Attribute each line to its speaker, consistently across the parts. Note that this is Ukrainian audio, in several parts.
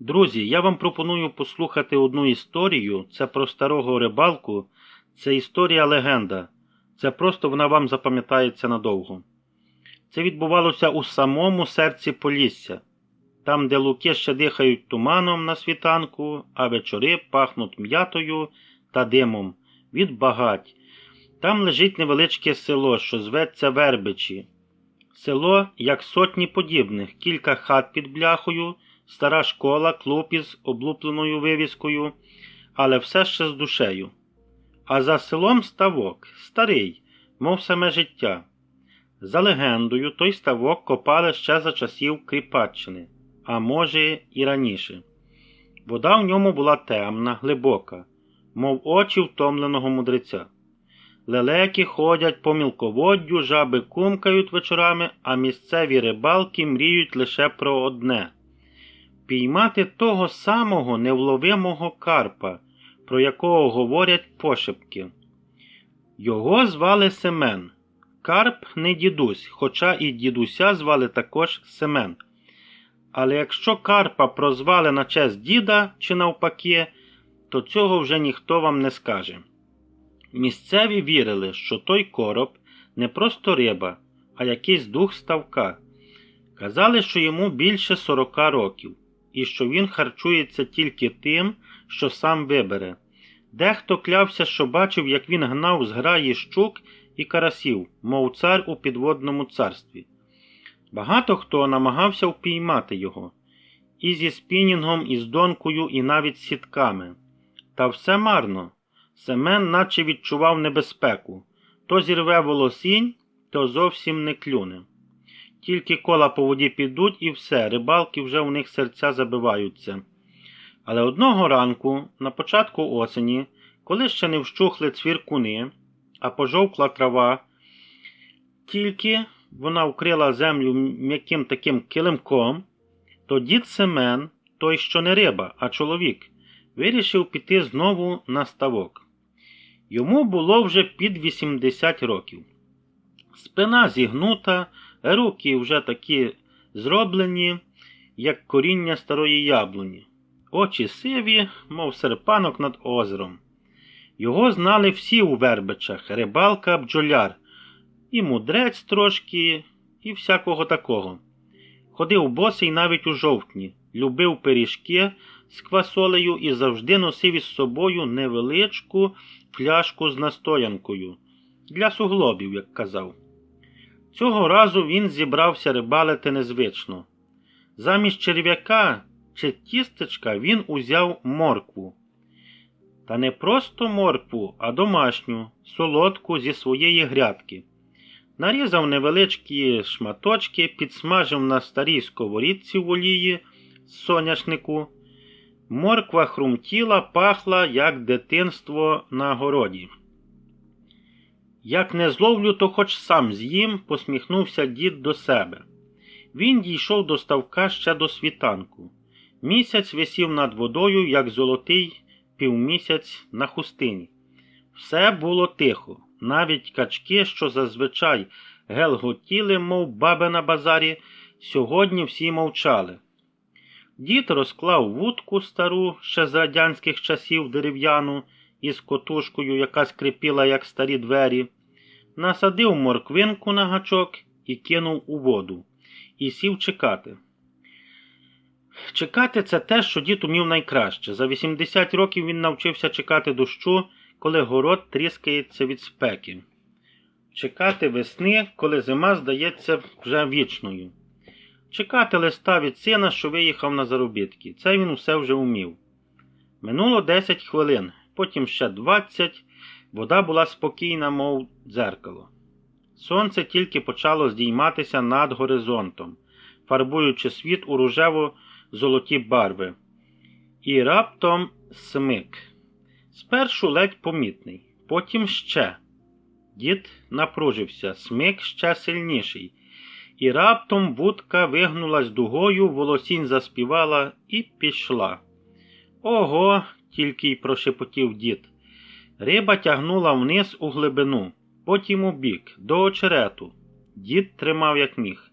Speaker 1: Друзі, я вам пропоную послухати одну історію. Це про старого рибалку. Це історія-легенда. Це просто вона вам запам'ятається надовго. Це відбувалося у самому серці Полісся. Там, де луки ще дихають туманом на світанку, а вечори пахнуть м'ятою та димом від багать. Там лежить невеличке село, що зветься Вербичі. Село, як сотні подібних, кілька хат під бляхою, стара школа, клуб із облупленою вивіскою, але все ще з душею. А за селом ставок, старий, мов саме життя. За легендою, той ставок копали ще за часів Кріпаччини, а може і раніше. Вода в ньому була темна, глибока, мов очі втомленого мудреця. Лелеки ходять по мілководдю, жаби кумкають вечорами, а місцеві рибалки мріють лише про одне – піймати того самого невловимого карпа, про якого говорять пошепки. Його звали Семен. Карп не дідусь, хоча і дідуся звали також Семен. Але якщо карпа прозвали на честь діда чи навпаки, то цього вже ніхто вам не скаже. Місцеві вірили, що той короб не просто риба, а якийсь дух ставка. Казали, що йому більше 40 років, і що він харчується тільки тим, що сам вибере. Дехто клявся, що бачив, як він гнав зграї щук і карасів, мов цар у підводному царстві. Багато хто намагався впіймати його. І зі спінінгом, і з донкою, і навіть з сітками. Та все марно. Семен наче відчував небезпеку. То зірве волосінь, то зовсім не клюне. Тільки кола по воді підуть і все, рибалки вже у них серця забиваються. Але одного ранку, на початку осені, коли ще не вщухли цвіркуни, а пожовкла трава, тільки вона вкрила землю м'яким таким килимком, то дід Семен, той, що не риба, а чоловік, вирішив піти знову на ставок. Йому було вже під 80 років. Спина зігнута, руки вже такі зроблені, як коріння старої яблуні. Очі сиві, мов серпанок над озером. Його знали всі у Вербичах, рибалка-бджоляр, і мудрець трошки, і всякого такого. Ходив босий навіть у жовтні, любив пиріжки з квасолею і завжди носив із собою невеличку пляшку з настоянкою. Для суглобів, як казав. Цього разу він зібрався рибалити незвично. Замість черв'яка чи тістечка він узяв моркву. Та не просто моркву, а домашню, солодку зі своєї грядки. Нарізав невеличкі шматочки, підсмажив на старій сковорідці в олії з соняшнику. Морква хрумтіла, пахла, як дитинство на городі. Як не зловлю, то хоч сам з'їм, посміхнувся дід до себе. Він дійшов до ставка ще до світанку. Місяць висів над водою, як золотий півмісяць на хустині. Все було тихо. Навіть качки, що зазвичай гелготіли, мов баби на базарі, сьогодні всі мовчали. Дід розклав вудку стару, ще з радянських часів дерев'яну, із котушкою, яка скрипіла, як старі двері, насадив морквинку на гачок і кинув у воду. І сів чекати. Чекати – це те, що дід умів найкраще. За 80 років він навчився чекати дощу, коли город тріскається від спеки. Чекати весни, коли зима здається вже вічною. Чекати листа від сина, що виїхав на заробітки. Це він усе вже умів. Минуло 10 хвилин, потім ще 20. Вода була спокійна, мов дзеркало. Сонце тільки почало здійматися над горизонтом, фарбуючи світ у рожево-золоті барви. І раптом смик. Спершу ледь помітний, потім ще. Дід напружився, смик ще сильніший. І раптом вудка вигнулась дугою, волосінь заспівала і пішла. «Ого!» – тільки й прошепотів дід. Риба тягнула вниз у глибину, потім у бік, до очерету. Дід тримав як міг.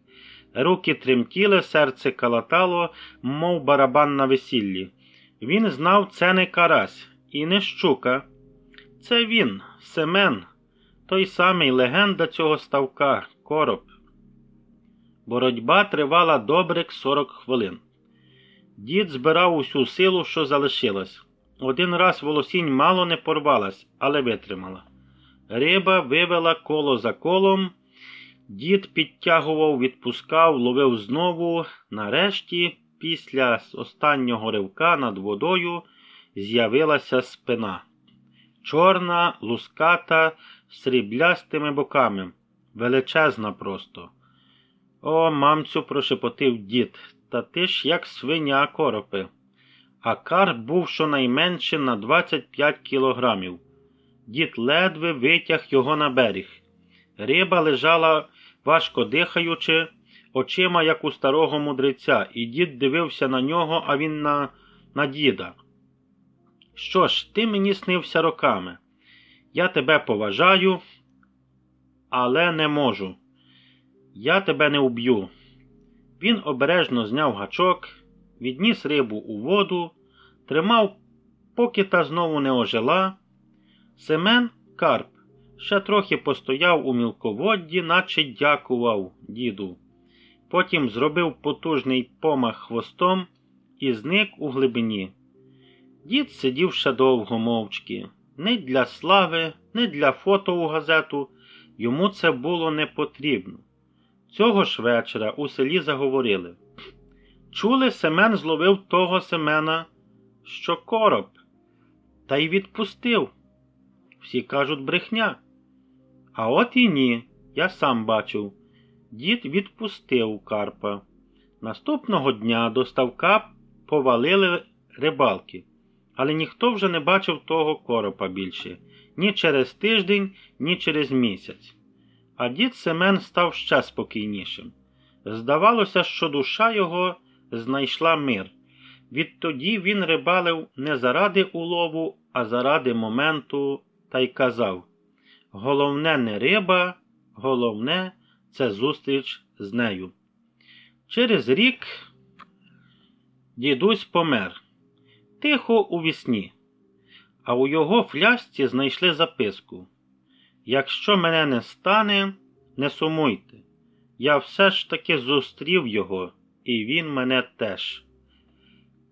Speaker 1: Руки тремтіли, серце калатало, мов барабан на весіллі. Він знав, це не карась і не щука. Це він, Семен, той самий легенда цього ставка, короб. Боротьба тривала добрих 40 хвилин. Дід збирав усю силу, що залишилась. Один раз волосінь мало не порвалась, але витримала. Риба вивела коло за колом. Дід підтягував, відпускав, ловив знову. Нарешті, після останнього ривка над водою, з'явилася спина. Чорна, луската, з сріблястими боками. Величезна просто. «О, мамцю», – прошепотів дід, – «та ти ж як свиня, коропи». А карп був щонайменше на 25 кілограмів. Дід ледве витяг його на берег. Риба лежала, важко дихаючи, очима, як у старого мудреця, і дід дивився на нього, а він на діда. «Що ж, ти мені снився роками. Я тебе поважаю, але не можу. Я тебе не вб'ю». Він обережно зняв гачок, відніс рибу у воду, тримав, поки та знову не ожила. Семен, карп, ще трохи постояв у мілководді, наче дякував діду. Потім зробив потужний помах хвостом і зник у глибині. Дід сидів ще довго мовчки. Не для слави, не для фото у газету. Йому це було не потрібно. Цього ж вечора у селі заговорили. Чули, Семен зловив того Семена, що короб, та й відпустив. Всі кажуть, брехня. А от і ні, я сам бачив. Дід відпустив карпа. Наступного дня до ставка повалили рибалки. Але ніхто вже не бачив того коропа більше. Ні через тиждень, ні через місяць. А дід Семен став ще спокійнішим. Здавалося, що душа його знайшла мир. Відтоді він рибалив не заради улову, а заради моменту, та й казав: головне не риба, головне – це зустріч з нею. Через рік дідусь помер. Тихо у вісні. А у його фляжці знайшли записку: «Якщо мене не стане, не сумуйте. Я все ж таки зустрів його, і він мене теж».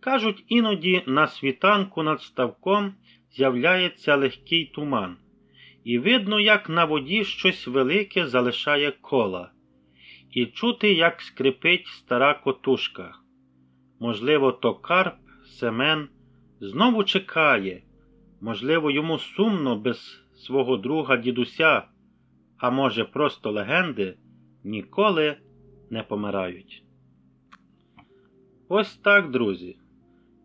Speaker 1: Кажуть, іноді на світанку над ставком з'являється легкий туман. І видно, як на воді щось велике залишає кола. І чути, як скрипить стара котушка. Можливо, то карп, Семен, знову чекає. Можливо, йому сумно без свого друга дідуся. А може, просто легенди ніколи не помирають. Ось так, друзі.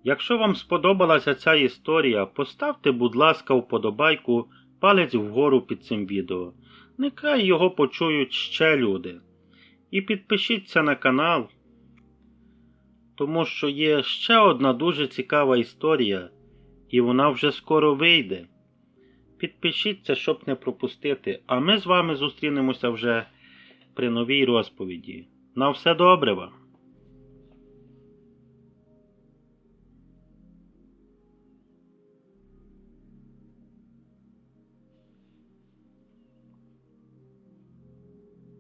Speaker 1: Якщо вам сподобалася ця історія, поставте, будь ласка, вподобайку, палець вгору під цим відео. Нехай його почують ще люди. І підпишіться на канал, тому що є ще одна дуже цікава історія, і вона вже скоро вийде. Підпишіться, щоб не пропустити, а ми з вами зустрінемося вже при новій розповіді. На все добре вам!